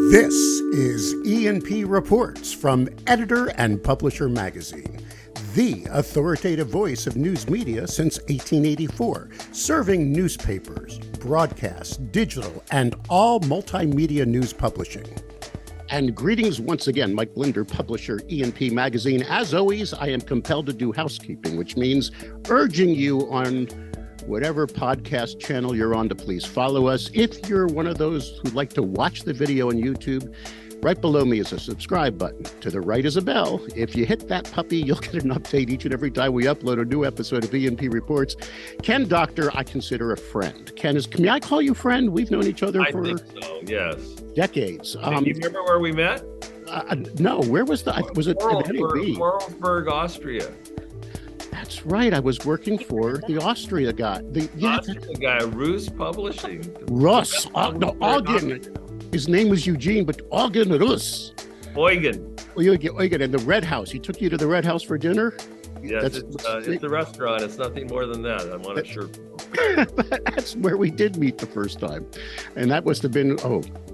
This is E&P Reports from Editor and Publisher Magazine, the authoritative voice of news media since 1884, serving newspapers, broadcasts, digital, and all multimedia news publishing. And greetings once again, Mike Blinder, publisher, E&P Magazine. As always, I am compelled to do housekeeping, which means urging you on whatever podcast channel you're on to please follow us. If you're one of those who like to watch the video on YouTube, right below me is a subscribe button. To the right is a bell. If you hit that puppy, you'll get an update each and every time we upload a new episode of E&P Reports. Ken Doctor, I consider a friend. Ken, may I call you friend? We've known each other for yes, decades. Do you remember where we met? No, where was was it Vorarlberg, Austria. That's right. I was working for the Austria guy. Austria guy, Rus Publishing. Russ. Augen. His name was Eugene, but Augen Rus. Eugen. Eugen. And the Red House. He took you to the Red House for dinner? Yes, it's a restaurant. It's nothing more than that. I'm on a shirt. That's where we did meet the first time. And that must have been,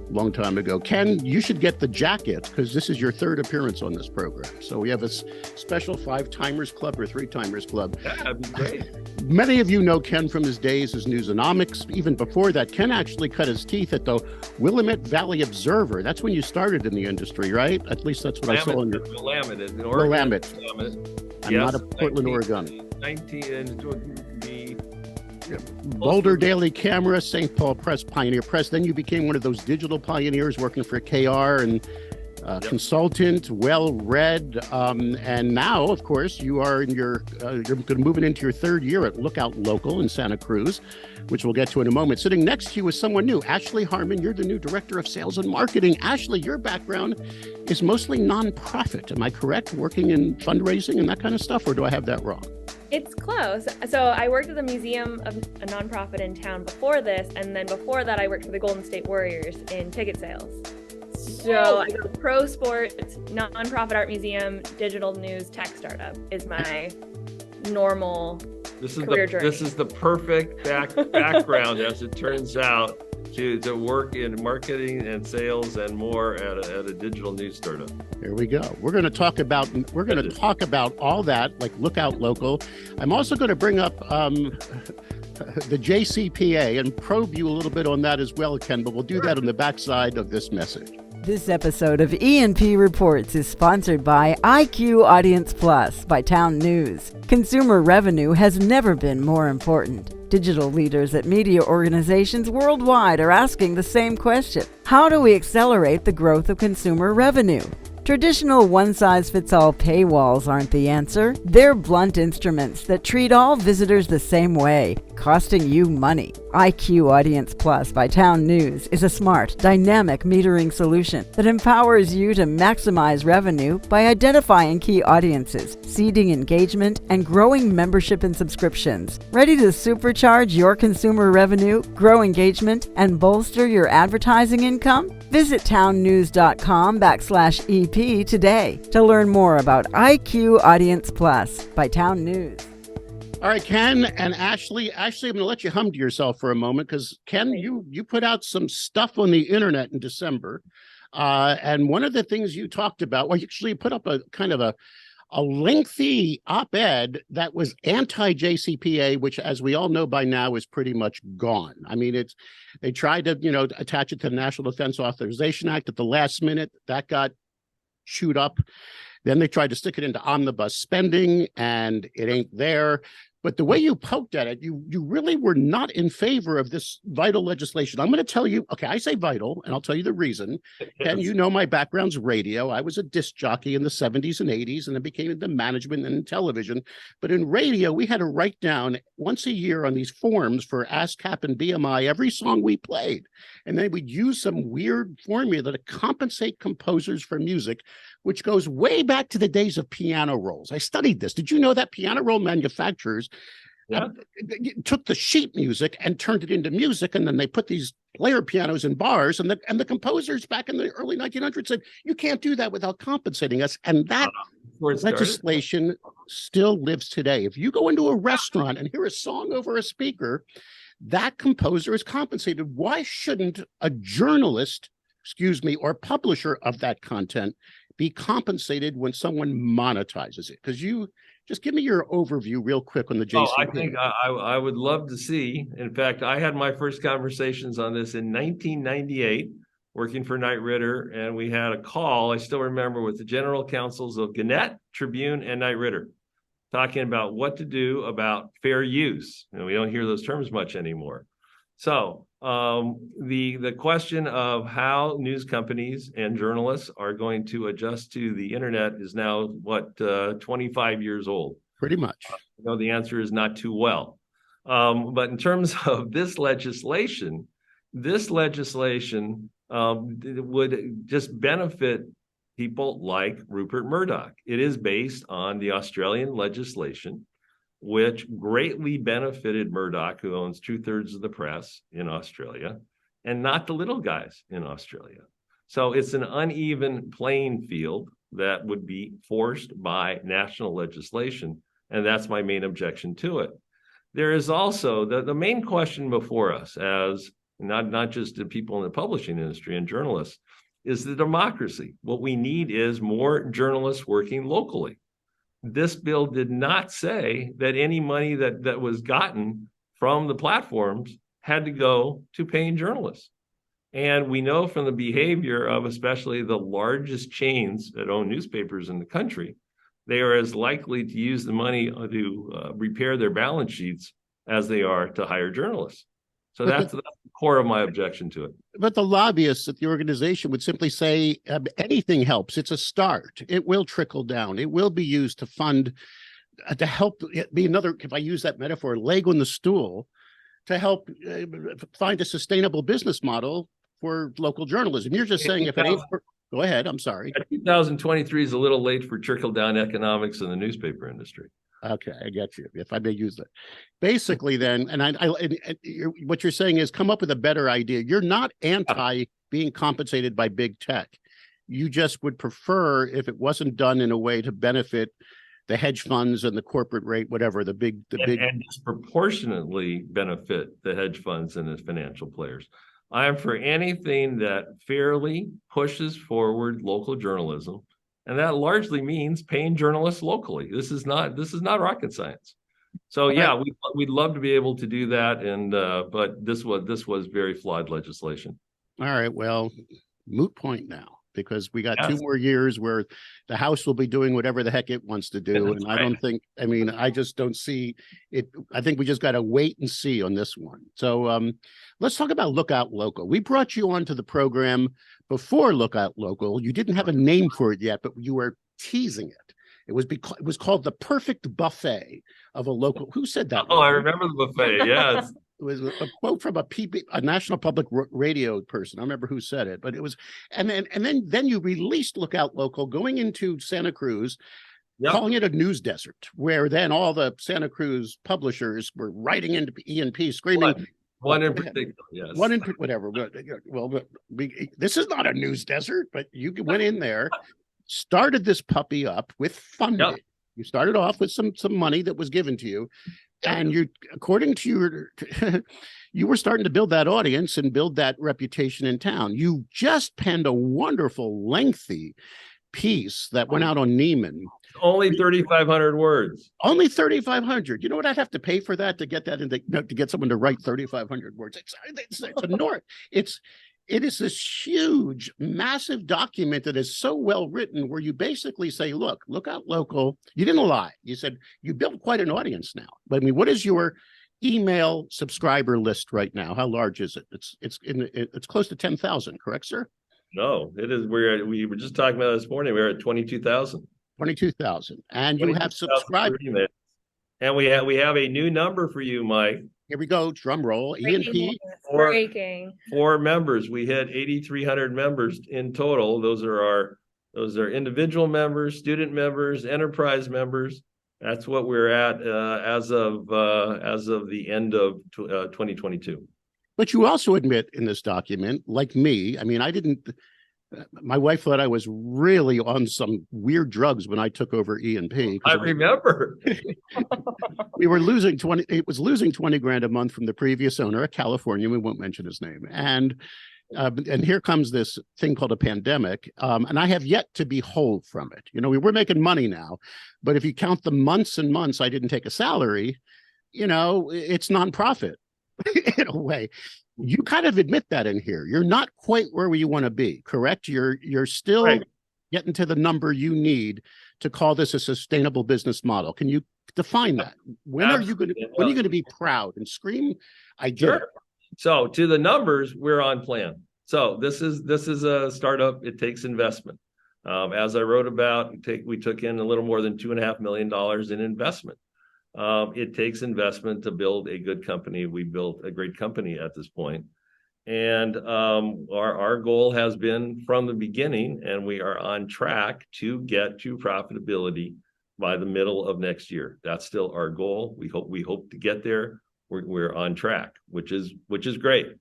long time ago. Ken, you should get the jacket because this is your third appearance on this program. So we have a special 5-timers club or 3-timers club. Yeah, that'd be great. Many of you know Ken from his days as Newsonomics. Even before that, Ken actually cut his teeth at the Willamette Valley Observer. That's when you started in the industry, right? At least that's what I saw in your... Willamette in Oregon. Willamette. I'm not a Portland, Oregon. Boulder Daily Camera, St. Paul Press, Pioneer Press. Then you became one of those digital pioneers working for KR and consultant, well-read. And now, of course, you are in you're going to move into your third year at Lookout Local in Santa Cruz, which we'll get to in a moment. Sitting next to you is someone new, Ashley Harmon. You're the new director of sales and marketing. Ashley, your background is mostly nonprofit. Am I correct? Working in fundraising and that kind of stuff, or do I have that wrong? It's close. So I worked at the museum of a nonprofit in town before this, and then before that I worked for the Golden State Warriors in ticket sales. So I go pro sports, nonprofit art museum, digital news, tech startup is my normal career journey. This is the perfect background, as it turns out, to work in marketing and sales and more at a digital news startup. There we go. We're going to talk about all that, like Lookout Local. I'm also going to bring up the JCPA and probe you a little bit on that as well, Ken, but we'll do that on the backside of this message. This episode of E&P Reports is sponsored by IQ Audience Plus by Town News. Consumer revenue has never been more important. Digital leaders at media organizations worldwide are asking the same question. How do we accelerate the growth of consumer revenue? Traditional one-size-fits-all paywalls aren't the answer. They're blunt instruments that treat all visitors the same way, costing you money. IQ Audience Plus by Town News is a smart, dynamic metering solution that empowers you to maximize revenue by identifying key audiences, seeding engagement, and growing membership and subscriptions. Ready to supercharge your consumer revenue, grow engagement, and bolster your advertising income? Visit townnews.com/EP today to learn more about IQ Audience Plus by Town News. All right, Ken and Ashley. Ashley, I'm going to let you hum to yourself for a moment because, Ken, you put out some stuff on the internet in December. And one of the things you talked about, well, you actually put up a kind of a lengthy op-ed that was anti-JCPA, which, as we all know by now, is pretty much gone. I mean, they tried to, attach it to the National Defense Authorization Act at the last minute. That got chewed up. Then they tried to stick it into omnibus spending, and it ain't there. But the way you poked at it, you really were not in favor of this vital legislation. I'm going to tell you, okay, I say vital, and I'll tell you the reason. And you know my background's radio. I was a disc jockey in the 70s and 80s, and then became into management and television. But in radio, we had to write down once a year on these forms for ASCAP and BMI every song we played. And then we'd use some weird formula to compensate composers for music, which goes way back to the days of piano rolls. I studied this. Did you know that piano roll manufacturers took the sheet music and turned it into music, and then they put these player pianos in bars, and the composers back in the early 1900s said, you can't do that without compensating us. And that legislation still lives today. If you go into a restaurant and hear a song over a speaker, that composer is compensated. Why shouldn't a journalist excuse me, or publisher of that content be compensated when someone monetizes it? Because you just give me your overview real quick on the JCPA. I think I would love to see. In fact, I had my first conversations on this in 1998, working for Knight Ridder, and we had a call, I still remember, with the general counsels of Gannett, Tribune, and Knight Ridder, talking about what to do about fair use. And we don't hear those terms much anymore. So the question of how news companies and journalists are going to adjust to the internet is now 25 years old. Pretty much. The answer is not too well. But in terms of this legislation would just benefit people like Rupert Murdoch. It is based on the Australian legislation, which greatly benefited Murdoch, who owns 2/3 of the press in Australia, and not the little guys in Australia. So it's an uneven playing field that would be forced by national legislation, and that's my main objection to it. There is also the main question before us, as not just the people in the publishing industry and journalists, is the democracy. What we need is more journalists working locally. This bill did not say that any money that was gotten from the platforms had to go to paying journalists. And we know from the behavior of especially the largest chains that own newspapers in the country, they are as likely to use the money to repair their balance sheets as they are to hire journalists. So that's the core of my objection to it. But the lobbyists at the organization would simply say anything helps. It's a start. It will trickle down. It will be used to fund, to help be another, if I use that metaphor, leg on the stool, to help find a sustainable business model for local journalism. You're just saying if it ain't, go ahead, I'm sorry. 2023 is a little late for trickle-down economics in the newspaper industry. Okay, I get you. If I may use that, basically, then, what you're saying is come up with a better idea. You're not anti being compensated by big tech. You just would prefer if it wasn't done in a way to benefit the hedge funds and the corporate rate, whatever and disproportionately benefit the hedge funds and the financial players. I am for anything that fairly pushes forward local journalism. And that largely means paying journalists locally. This is not rocket science. So yeah, we'd love to be able to do that, and but this was very flawed legislation. All right, well, moot point now, because we got 2 more years where the House will be doing whatever the heck it wants to do, and I just don't see it. I think we just got to wait and see on this one. So let's talk about Lookout Local. We brought you onto the program before Lookout Local. You didn't have a name for it yet, but you were teasing it. It was called the perfect buffet of a local. Who said that? Oh, I remember the buffet. Yes. It was a quote from a National Public Radio person. I remember who said it, but it was, and then you released Lookout Local, going into Santa Cruz, calling it a news desert, where then all the Santa Cruz publishers were writing into E&P screaming. One in particular, yes. One in whatever. Well, this is not a news desert, but you went in there, started this puppy up with funding. Yep. You started off with some money that was given to you. And you, according to you were starting to build that audience and build that reputation in town. You just penned a wonderful, lengthy piece that went out on Nieman. Only 3,500 words. Only 3,500. You know what I'd have to pay for that to get that into, to get someone to write 3,500 words? It's enormous. It is this huge, massive document that is so well written, where you basically say, Lookout Local. You didn't lie. You said you built quite an audience now. But I mean, what is your email subscriber list right now? How large is it? It's close to 10,000, correct, sir? No, it is. We were just talking about this morning. We're at 22,000. 22,000, and you have subscribed. And we have a new number for you, Mike. Here we go. Drum roll. E&P. Four members. We had 8,300 members in total. Those are individual members, student members, enterprise members. That's what we're at as of the end of 2022. But you also admit in this document, like me, I mean, my wife thought I was really on some weird drugs when I took over E&P. I remember. It was losing 20 grand a month from the previous owner, a Californian, we won't mention his name. And And here comes this thing called a pandemic. And I have yet to be whole from it. You know, we're making money now, but if you count the months and months I didn't take a salary, you know, it's nonprofit in a way. You kind of admit that in here. You're not quite where you want to be, correct? You're still Right. getting to the number you need to call this a sustainable business model. Can you define that? When are you going to be proud and scream, I did it? Sure. So to the numbers, we're on plan. So this is a startup. It takes investment. As I wrote about, we took in a little more than $2.5 million in investment. It takes investment to build a good company. We built a great company at this point. And our goal has been from the beginning, and we are on track to get to profitability by the middle of next year. That's still our goal. We hope to get there. We're on track, which is great.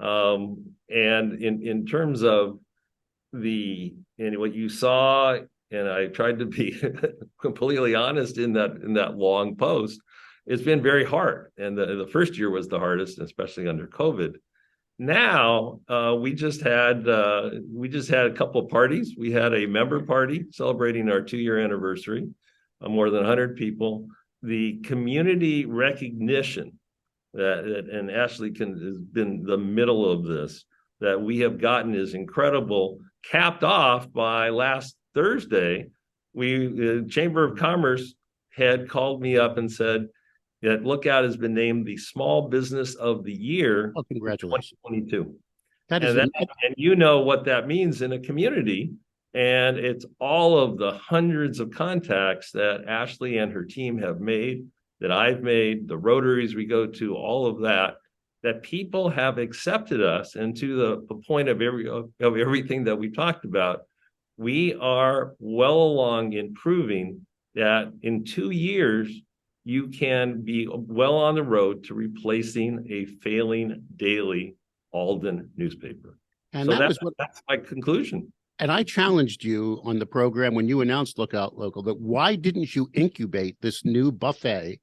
And in terms of what you saw, and I tried to be completely honest in that long post, it's been very hard. And the first year was the hardest, especially under COVID. Now we just had a couple of parties. We had a member party celebrating our 2-year anniversary, more than 100 people. The community recognition and Ashley has been the middle of this, that we have gotten is incredible, capped off by last Thursday. The Chamber of Commerce had called me up and said that Lookout has been named the Small Business of the Year. Oh, congratulations. 2022. And you know what that means in a community. And it's all of the hundreds of contacts that Ashley and her team have made, that I've made, the Rotaries we go to, all of that people have accepted us. And to the point of everything that we talked about, we are well along in proving that in 2 years, you can be well on the road to replacing a failing daily Alden newspaper. And so that's my conclusion. And I challenged you on the program when you announced Lookout Local that why didn't you incubate this new buffet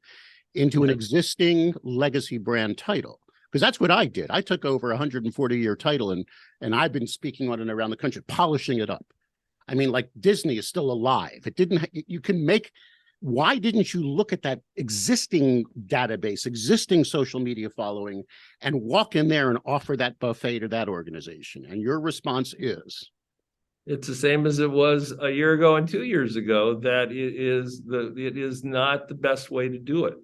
into an existing legacy brand title? Because that's what I did. I took over a 140-year title and I've been speaking on it around the country, polishing it up. I mean, like Disney is still alive. Why didn't you look at that existing database, existing social media following, and walk in there and offer that buffet to that organization? And your response is? It's the same as it was a year ago and 2 years ago, that it is not the best way to do it.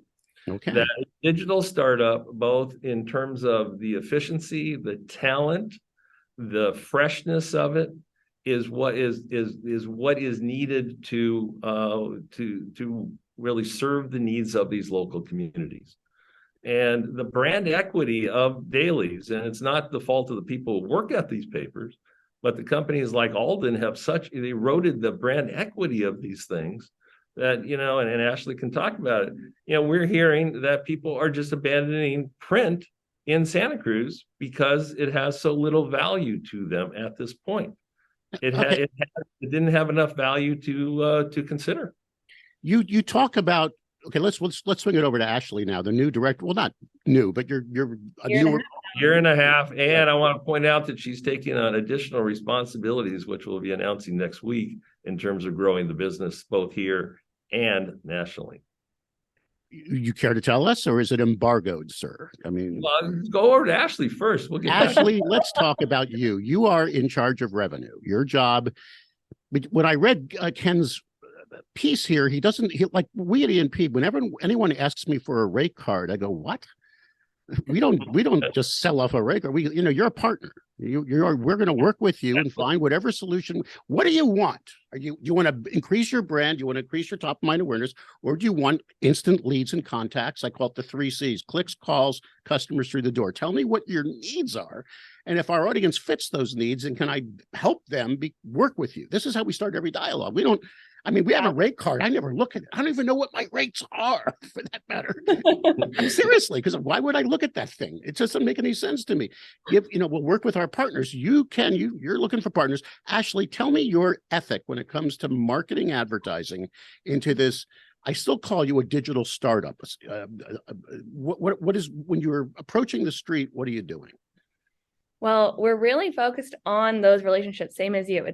Okay. That digital startup, both in terms of the efficiency, the talent, the freshness of it, is what is needed to really serve the needs of these local communities. And the brand equity of dailies, and it's not the fault of the people who work at these papers, but the companies like Alden have they eroded the brand equity of these things that, and Ashley can talk about it. We're hearing that people are just abandoning print in Santa Cruz because it has so little value to them at this point. It didn't have enough value to consider. You talk about, okay, let's swing it over to Ashley now, the new director. Well, not new, but you're a newer year and a half. And I want to point out that she's taking on additional responsibilities, which we'll be announcing next week, in terms of growing the business both here and nationally. You care to tell us, or is it embargoed, sir? I mean, go over to Ashley first. We'll get Ashley, let's talk about you. You are in charge of revenue. Your job. When I read Ken's piece here, like we at ENP, whenever anyone asks me for a rate card, I go, what? We don't just sell off a rate card. You're a partner. We're going to work with you and find whatever solution. What do you want? Do you want to increase your brand? Do you want to increase your top of mind awareness? Or do you want instant leads and contacts? I call it the 3 C's: clicks, calls, customers through the door. Tell me what your needs are. And if our audience fits those needs, and can I help them work with you? This is how we start every dialogue. We have a rate card. I never look at it. I don't even know what my rates are, for that matter. Seriously, because why would I look at that thing? It just doesn't make any sense to me. We'll work with our partners. You're looking for partners. Ashley, tell me your ethic when it comes to marketing advertising into this. I still call you a digital startup. What is, when you're approaching the street, what are you doing? Well, we're really focused on those relationships, same as you.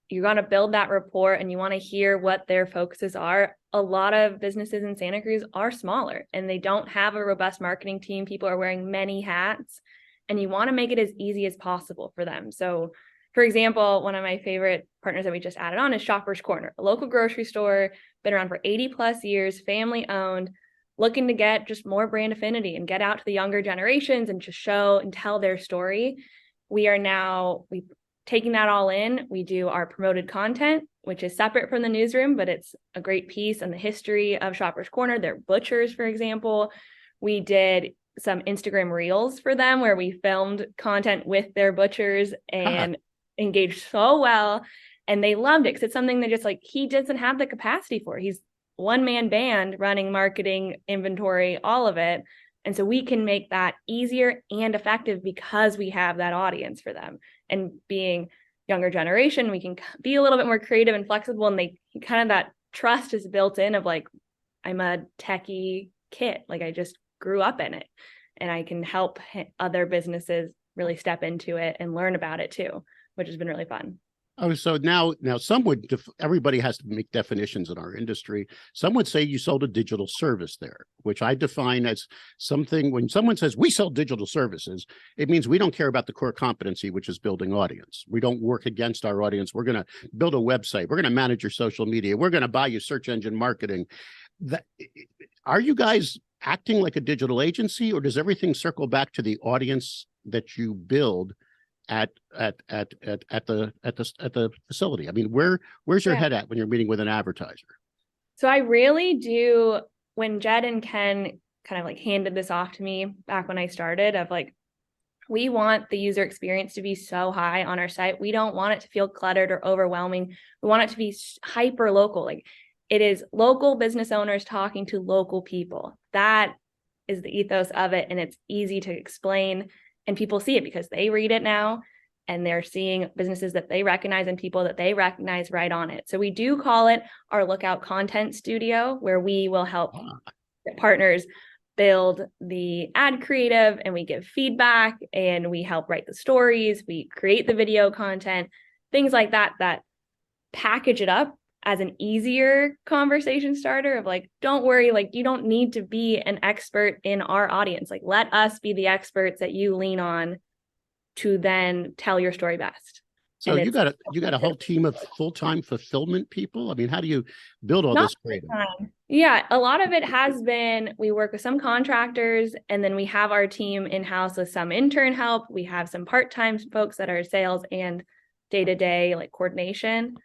You want to build that rapport and you want to hear what their focuses are. A lot of businesses in Santa Cruz are smaller and they don't have a robust marketing team. People are wearing many hats and you want to make it as easy as possible for them. So, for example, one of my favorite partners that we just added on is Shoppers Corner, a local grocery store, been around for 80 plus years, family owned, looking to get just more brand affinity and get out to the younger generations and just show and tell their story. We've taking that all in. We do our promoted content, which is separate from the newsroom, but it's a great piece on the history of Shoppers Corner. They're butchers, for example. We did some Instagram reels for them where we filmed content with their butchers and engaged so well. And they loved it because it's something that just like he doesn't have the capacity for. He's one-man band running marketing, inventory, all of it. And so we can make that easier and effective because we have that audience for them. And being younger generation, we can be a little bit more creative and flexible. And they kind of that trust is built in of like, I'm a techie kid. Like I just grew up in it and I can help other businesses really step into it and learn about it too, which has been really fun. Oh, so now some would, everybody has to make definitions in our industry. Some would say you sold a digital service there, which I define as something, when someone says we sell digital services, it means we don't care about the core competency, which is building audience. We don't work against our audience. We're going to build a website. We're going to manage your social media. We're going to buy you search engine marketing. Are you guys acting like a digital agency, or does everything circle back to the audience that you build at the facility? I mean, where's your head at when you're meeting with an advertiser? So I really do, when Jed and Ken kind of like handed this off to me back when I started, of like, we want the user experience to be so high on our site. We don't want it to feel cluttered or overwhelming. We want it to be hyper local. Like it is local business owners talking to local people. That is the ethos of it. And it's easy to explain. And people see it because they read it now and they're seeing businesses that they recognize and people that they recognize right on it. So we do call it our Lookout Content Studio, where we will help partners build the ad creative and we give feedback and we help write the stories. We create the video content, things like that, that package it up as an easier conversation starter of like, don't worry, like you don't need to be an expert in our audience. Like let us be the experts that you lean on to then tell your story best. So you got a whole team of full-time fulfillment people? I mean, how do you build all this creative? Yeah, a lot of it has been, we work with some contractors and then we have our team in-house with some intern help. We have some part-time folks that are sales and day-to-day like coordination.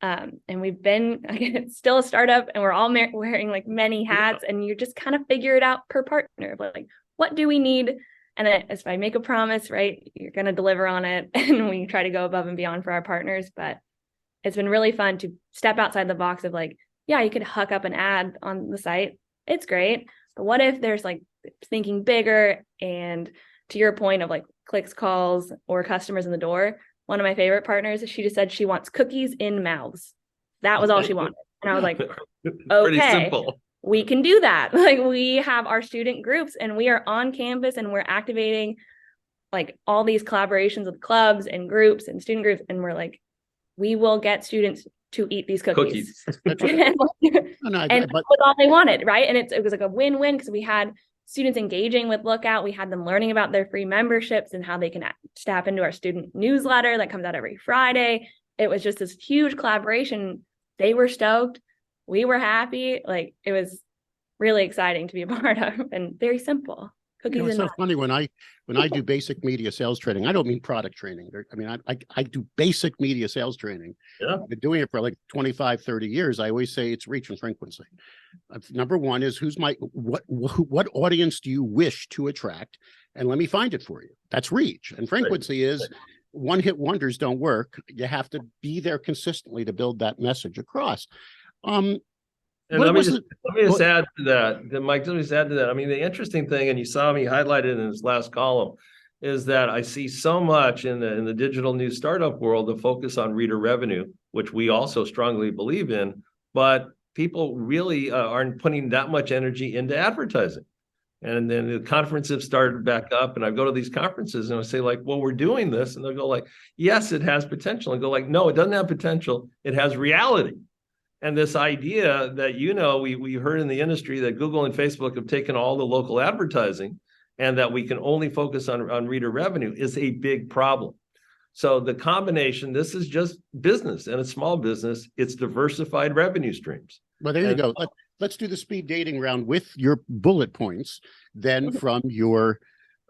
And we've been, again, it's still a startup and we're all wearing like many hats and you just kind of figure it out per partner. Like, what do we need? And then if I make a promise, right, you're going to deliver on it. And we try to go above and beyond for our partners. But it's been really fun to step outside the box of like, yeah, you could hook up an ad on the site. It's great. But what if there's like thinking bigger and to your point of like clicks, calls, or customers in the door? One of my favorite partners, she just said she wants cookies in mouths. That was all she wanted. And I was like, Pretty okay, simple. We can do that. Like we have our student groups and we are on campus and we're activating like all these collaborations with clubs and groups and student groups. And we're like, we will get students to eat these cookies. And that was all they wanted, right? And it was like a win-win because we had students engaging with Lookout. We had them learning about their free memberships and how they can tap into our student newsletter that comes out every Friday. It was just this huge collaboration. They were stoked. We were happy. Like it was really exciting to be a part of and very simple. Cookies. It's so funny when I do basic media sales training. I don't mean product training. I mean, I do basic media sales training. Yeah. I've been doing it for like 25, 30 years. I always say it's reach and frequency. Number one is what audience do you wish to attract? And let me find it for you. That's reach. And frequency is one-hit wonders don't work. You have to be there consistently to build that message across. And let me just add to that, Mike, let me just add to that. I mean, the interesting thing, and you saw me highlighted in this last column, is that I see so much in the digital news startup world, the focus on reader revenue, which we also strongly believe in, but people really aren't putting that much energy into advertising. And then the conferences started back up, and I go to these conferences and I say like, well, we're doing this. And they'll go like, yes, it has potential. And go like, no, it doesn't have potential. It has reality. And this idea that, we heard in the industry that Google and Facebook have taken all the local advertising and that we can only focus on reader revenue is a big problem. So the combination, this is just business, and it's small business. It's diversified revenue streams. Well, there you go. Let's do the speed dating round with your bullet points, then from your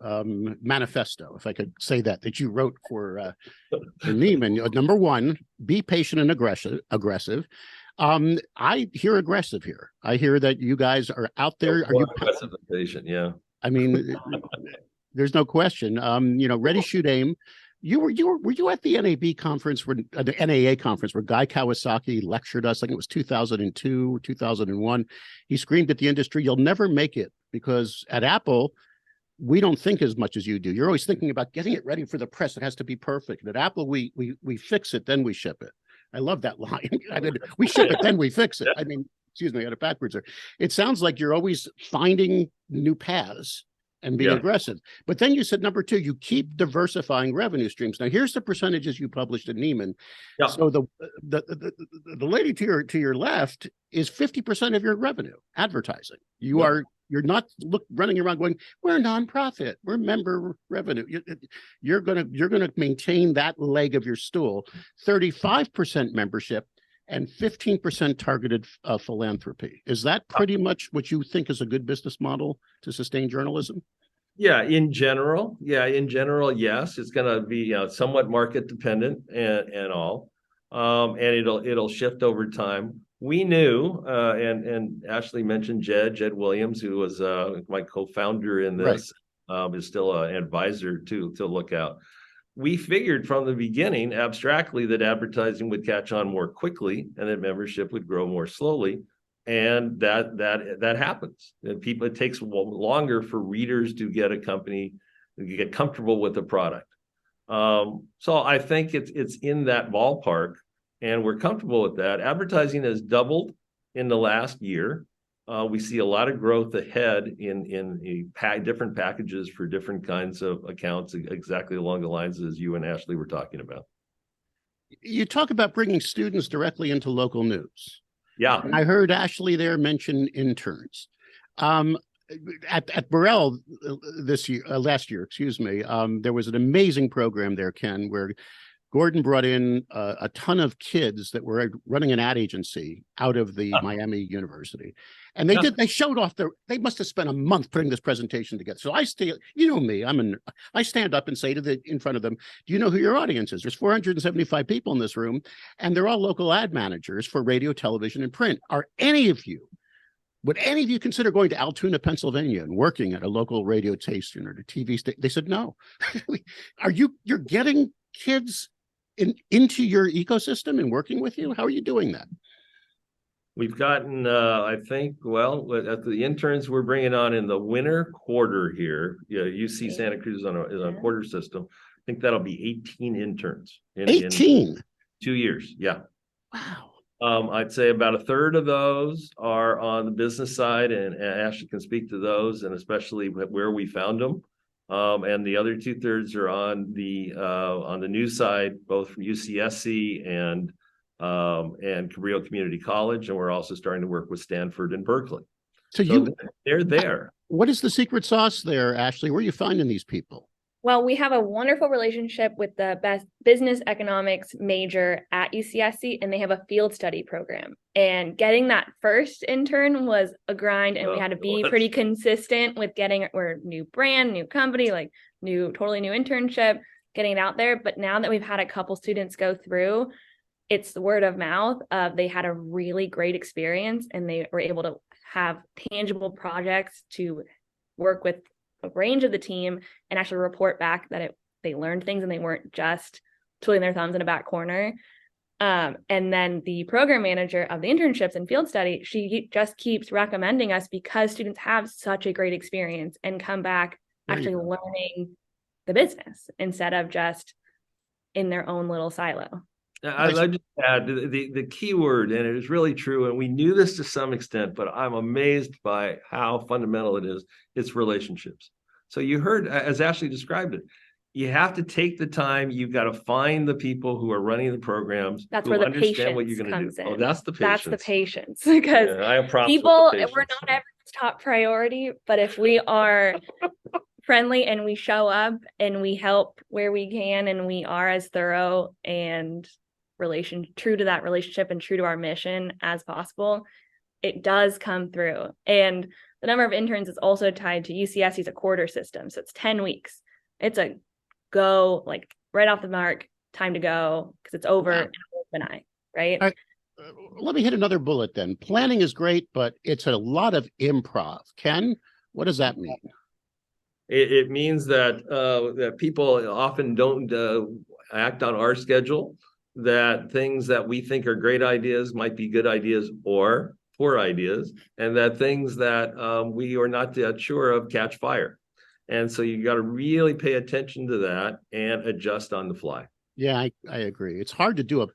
manifesto, if I could say that you wrote for Nieman. Number one, be patient and aggressive. I hear aggressive here. I hear that you guys are out there. Are you aggressive and patient? Yeah. I mean, there's no question. Ready, shoot, aim. Were you at the NAB conference the NAA conference where Guy Kawasaki lectured us? Like it was 2002 or 2001. He screamed at the industry, "You'll never make it," because at Apple, we don't think as much as you do. You're always thinking about getting it ready for the press. It has to be perfect. And at Apple, we fix it, then we ship it. I love that line. We ship it, then we fix it. I mean, excuse me, I got it backwards there. It sounds like you're always finding new paths and being aggressive. But then you said, number two, you keep diversifying revenue streams. Now, here's the percentages you published in Nieman. Yeah. So the lady to your left is 50% of your revenue, advertising. You're not running around going, we're a nonprofit, we're member revenue. You're gonna maintain that leg of your stool. 35% membership and 15% targeted philanthropy. Is that pretty much what you think is a good business model to sustain journalism? Yeah, in general, yes. It's going to be somewhat market dependent and all, and it'll shift over time. We knew, and Ashley mentioned Jed Williams, who was my co-founder in this, is still an advisor to look out. We figured from the beginning, abstractly, that advertising would catch on more quickly and that membership would grow more slowly. And that happens. And it takes longer for readers to get a company, to get comfortable with the product. So I think it's in that ballpark, and we're comfortable with that. Advertising has doubled in the last year. We see a lot of growth ahead in different packages for different kinds of accounts, exactly along the lines as you and Ashley were talking about. You talk about bringing students directly into local news. Yeah. And I heard Ashley there mention interns. At Burrell last year, there was an amazing program there, Ken, where Gordon brought in a ton of kids that were running an ad agency out of the Miami University. And they showed off they must have spent a month putting this presentation together. So I stand up and say in front of them, do you know who your audience is? There's 475 people in this room, and they're all local ad managers for radio, television, and print. Would any of you consider going to Altoona, Pennsylvania and working at a local radio station or a TV station? They said, no. You're getting kids into your ecosystem and working with you? How are you doing that? We've gotten, I think, at the interns we're bringing on in the winter quarter here. UC Santa Cruz is on a quarter system. I think that'll be 18 interns. 18? In 2 years, yeah. Wow. I'd say about a third of those are on the business side, and Ashley can speak to those, and especially where we found them. And the other 2/3 are on the news side, both from UCSC and Cabrillo Community College, and we're also starting to work with Stanford and Berkeley. So they're there. What is the secret sauce there, Ashley? Where are you finding these people? Well, we have a wonderful relationship with the best business economics major at UCSC, and they have a field study program. And getting that first intern was a grind, and we had to be pretty consistent with we're a new brand, new company, like totally new internship, getting it out there. But now that we've had a couple students go through, it's the word of mouth. They had a really great experience, and they were able to have tangible projects to work with a range of the team and actually report back that they learned things and they weren't just twiddling their thumbs in a back corner. And then the program manager of the internships and field study, she just keeps recommending us because students have such a great experience and come back actually learning the business instead of just in their own little silo. I just add the key word, and it is really true, and we knew this to some extent, but I'm amazed by how fundamental it is. It's relationships. So you heard, as Ashley described it, you have to take the time. You've got to find the people who are running the programs. That's who where the understand what you're patience going to do. comes Oh, in. that's the patience. That's the patience, because I have props with people, the patience. we're not everyone's top priority, but if we are friendly and we show up and we help where we can and we are as thorough and true to that relationship and true to our mission as possible, it does come through. And the number of interns is also tied to UCSC's a quarter system. So it's 10 weeks. It's a go, like right off the mark, time to go, because it's over in an eye, right? Let me hit another bullet then. Planning is great, but it's a lot of improv. Ken, what does that mean? It means that people often don't act on our schedule, that things that we think are great ideas might be good ideas or poor ideas, and that things that we are not sure of catch fire. And so you got to really pay attention to that and adjust on the fly. Yeah, I agree. It's hard to do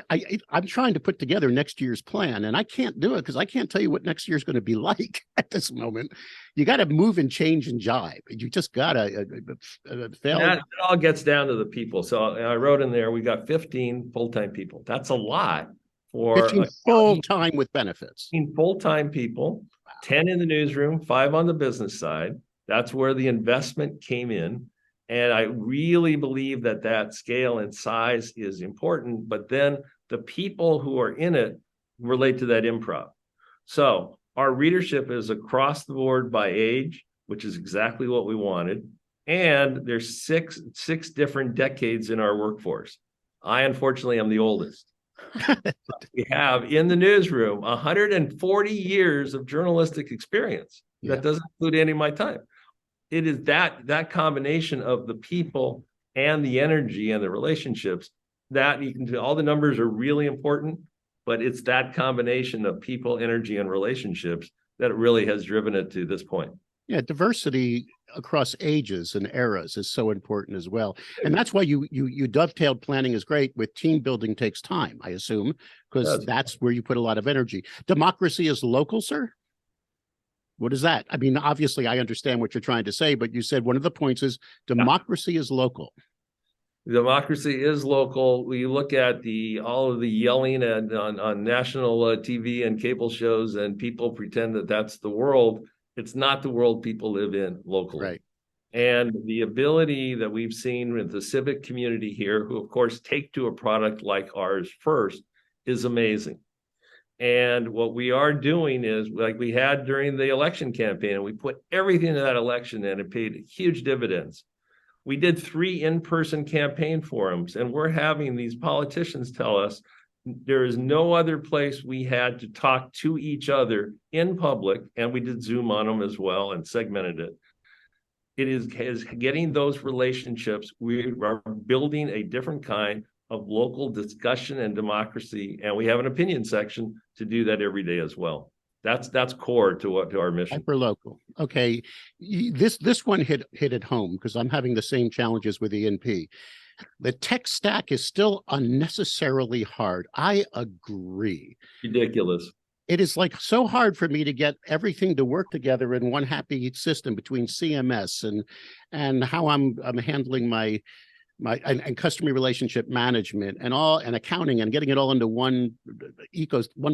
I'm trying to put together next year's plan, and I can't do it because I can't tell you what next year's going to be like at this moment. You got to move and change and jive. You just got to fail. That all gets down to the people. So I wrote in there, we got 15 full-time people. That's a lot for 15 full-time with benefits. 15 full-time people, 10 in the newsroom, 5 on the business side. That's where the investment came in. And I really believe that scale and size is important, but then the people who are in it relate to that improv. So our readership is across the board by age, which is exactly what we wanted. And there's six different decades in our workforce. I, unfortunately, am the oldest. We have in the newsroom 140 years of journalistic experience. That doesn't include any of my time. It is that combination of the people and the energy and the relationships that you can do. All the numbers are really important, but it's that combination of people, energy, and relationships that really has driven it to this point. Yeah, diversity across ages and eras is so important as well. And that's why you dovetailed planning is great with team building takes time, I assume, because that's where you put a lot of energy. Democracy is local, sir? What is that? I mean, obviously, I understand what you're trying to say, but you said one of the points is democracy is local. Democracy is local. We look at all of the yelling on national TV and cable shows, and people pretend that that's the world. It's not the world people live in locally. Right. And the ability that we've seen with the civic community here, who of course take to a product like ours first, is amazing. And what we are doing is, like we had during the election campaign, and we put everything into that election and it paid huge dividends. We did 3 in-person campaign forums, and we're having these politicians tell us there is no other place we had to talk to each other in public, and we did Zoom on them as well and segmented it. It is getting those relationships. We are building a different kind of local discussion and democracy, and we have an opinion section to do that every day as well. That's core to our mission. Hyper local. Okay, this one hit at home because I'm having the same challenges with ENP. The tech stack is still unnecessarily hard. I agree. Ridiculous. It is like so hard for me to get everything to work together in one happy system between CMS and how I'm handling my customer relationship management and accounting and getting it all into one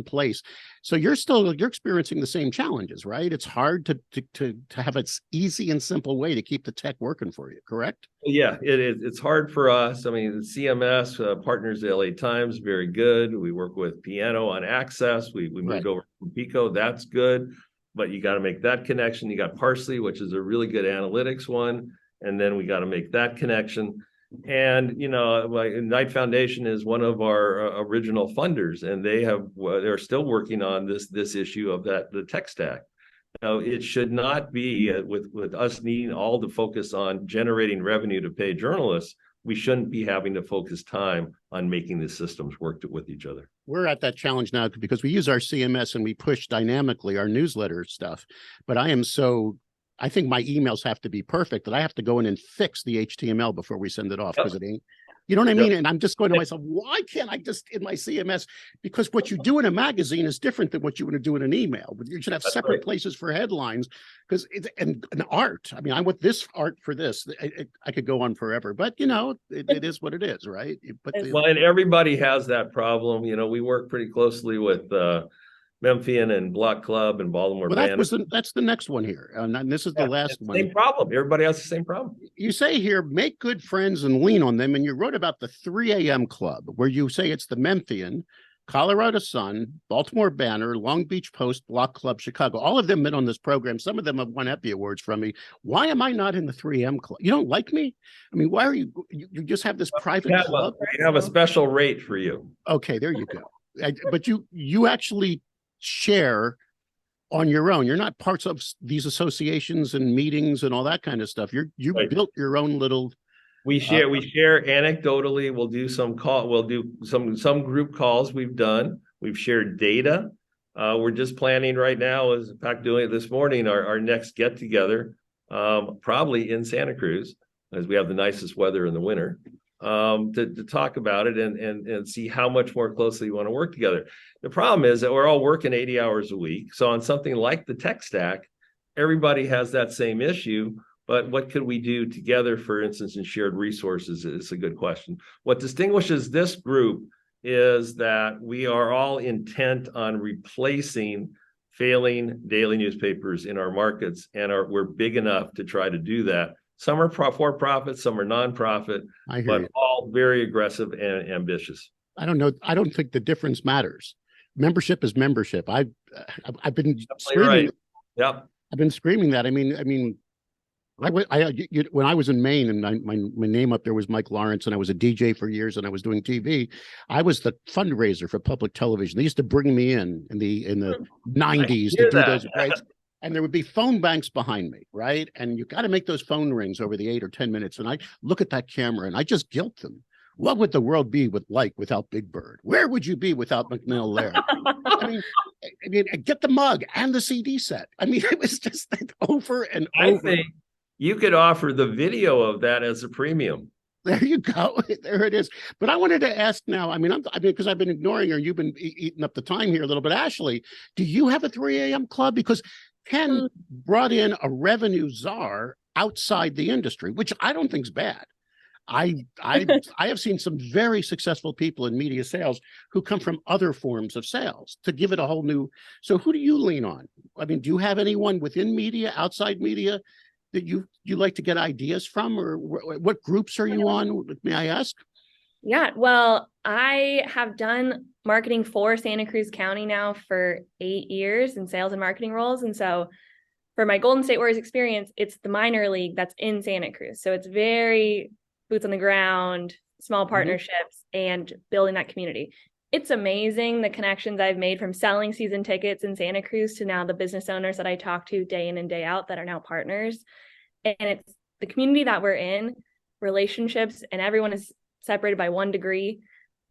place. So you're experiencing the same challenges, right? It's hard to have an easy and simple way to keep the tech working for you, correct? Yeah, it is. It's hard for us. I mean, the CMS partners, the LA Times, very good. We work with Piano on Access. We moved over from Pico. That's good. But you got to make that connection. You got Parsley, which is a really good analytics one. And then we got to make that connection. And, Knight Foundation is one of our original funders, and they're still working on this issue of the tech stack. Now, it should not be with us needing all to focus on generating revenue to pay journalists. We shouldn't be having to focus time on making the systems work with each other. We're at that challenge now because we use our CMS and we push dynamically our newsletter stuff. But I am so I think my emails have to be perfect, that I have to go in and fix the HTML before we send it off, because it ain't, you know what I mean? And I'm just going to myself, why can't I just in my CMS? Because what you do in a magazine is different than what you want to do in an email. But you should have separate places for headlines, because it's and art. I mean, I want this art for this. I could go on forever, but you know, it is what it is, right? But well, and everybody has that problem. You know, we work pretty closely with Memphian and Block Club and Baltimore Band. That's the next one here, and this is the last one. Same problem. Everybody has the same problem. You say here, make good friends and lean on them, and you wrote about the 3 a.m. club, where you say it's the Memphian, Colorado Sun, Baltimore Banner, Long Beach Post, Block Club, Chicago. All of them been on this program. Some of them have won Effie Awards from me. Why am I not in the 3 a.m. club? You don't like me? I mean, why are you just have this private club? We have a special rate for you. Okay, there you go. But you actually share on your own. You're not parts of these associations and meetings and all that kind of stuff. You built your own little. We share anecdotally. We'll do some some group calls we've done. We've shared data. We're just planning right now, as in fact doing it this morning, our next get together, probably in Santa Cruz, as we have the nicest weather in the winter, to talk about it and see how much more closely we want to work together. The problem is that we're all working 80 hours a week. So on something like the tech stack, everybody has that same issue. But what could we do together, for instance, in shared resources is a good question. What distinguishes this group is that we are all intent on replacing failing daily newspapers in our markets, and we're big enough to try to do that. Some are for-profit, some are nonprofit, but all very aggressive and ambitious. I don't know. I don't think the difference matters. Membership is membership. I've been screaming. Right. Yep. I've been screaming that. I mean, when I was in Maine, and my name up there was Mike Lawrence, and I was a DJ for years, and I was doing TV. I was the fundraiser for public television. They used to bring me in the 90s to do those breaks. And there would be phone banks behind me, right? And you got to make those phone rings over the 8 or 10 minutes. And I look at that camera and I just guilt them. What would the world be without Big Bird? Where would you be without McNeil Laird? I mean, get the mug and the CD set. I mean, it was just over and over. I think you could offer the video of that as a premium. There you go. There it is. But I wanted to ask now, because I've been ignoring her, you've been eating up the time here a little bit. Ashley, do you have a 3 a.m. club? Because Ken brought in a revenue czar outside the industry, which I don't think is bad. I have seen some very successful people in media sales who come from other forms of sales to give it a whole new. So who do you lean on? I mean, do you have anyone within media, outside media, that you like to get ideas from, or what groups are you on? May I ask? Yeah, well, I have done marketing for Santa Cruz County now for 8 years in sales and marketing roles. And so for my Golden State Warriors experience, it's the minor league that's in Santa Cruz. So it's very boots on the ground, small partnerships, and building that community. It's amazing the connections I've made from selling season tickets in Santa Cruz to now the business owners that I talk to day in and day out that are now partners. And it's the community that we're in, relationships, and everyone is separated by 1 degree.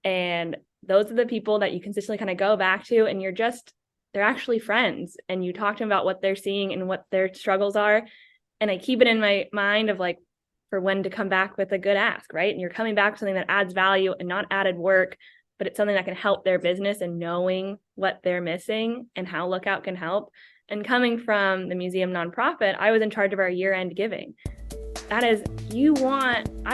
And those are the people that you consistently kind of go back to, and they're actually friends. And you talk to them about what they're seeing and what their struggles are. And I keep it in my mind of for when to come back with a good ask, right? And you're coming back with something that adds value and not added work, but it's something that can help their business, and knowing what they're missing and how Lookout can help. And coming from the museum nonprofit, I was in charge of our year-end giving. That is,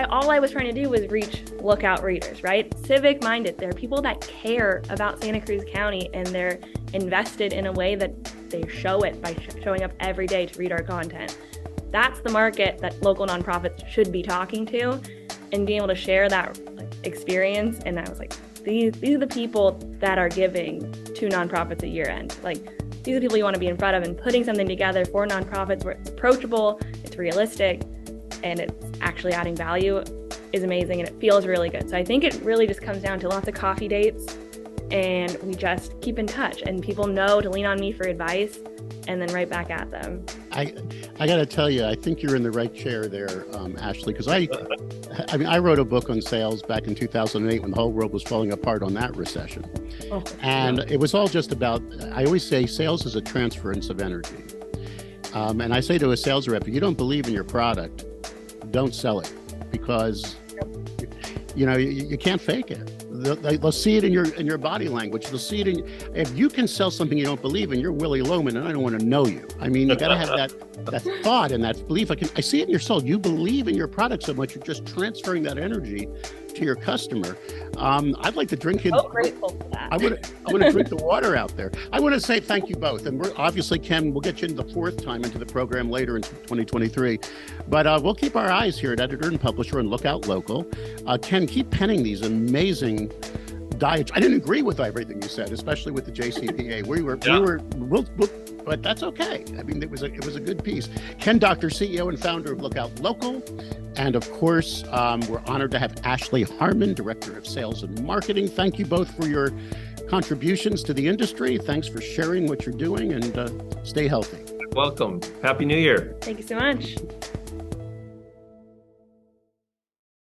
all I was trying to do was reach Lookout readers, right? Civic minded. There are people that care about Santa Cruz County, and they're invested in a way that they show it by showing up every day to read our content. That's the market that local nonprofits should be talking to, and being able to share that experience. And I was like, these are the people that are giving to nonprofits at year end. These are people you want to be in front of, and putting something together for nonprofits where it's approachable, it's realistic, and it's actually adding value is amazing, and it feels really good. So I think it really just comes down to lots of coffee dates, and we just keep in touch, and people know to lean on me for advice and then right back at them. I got to tell you, I think you're in the right chair there, Ashley, because I wrote a book on sales back in 2008 when the whole world was falling apart on that recession. And it was all just about, I always say sales is a transference of energy. And I say to a sales rep, if you don't believe in your product, don't sell it, because you can't fake it. They'll see it in your body language. They'll see it in. If you can sell something you don't believe in, you're Willie Loman, and I don't want to know you. I mean, you got to have that thought and that belief. I see it in your soul. You believe in your product so much, you're just transferring that energy to your customer. I'd like to drink it. So grateful for that. I want to drink the water out there. I want to say thank you both. And we're obviously, Ken, we'll get you into the fourth time into the program later in 2023. But we'll keep our eyes here at Editor and Publisher and Lookout Local. Ken, keep penning these amazing diets. I didn't agree with everything you said, especially with the JCPA. But that's okay. I mean, it was a good piece. Ken Doctor, CEO and founder of Lookout Local. And of course, we're honored to have Ashley Harmon, Director of Sales and Marketing. Thank you both for your contributions to the industry. Thanks for sharing what you're doing, and stay healthy. Welcome. Happy New Year. Thank you so much.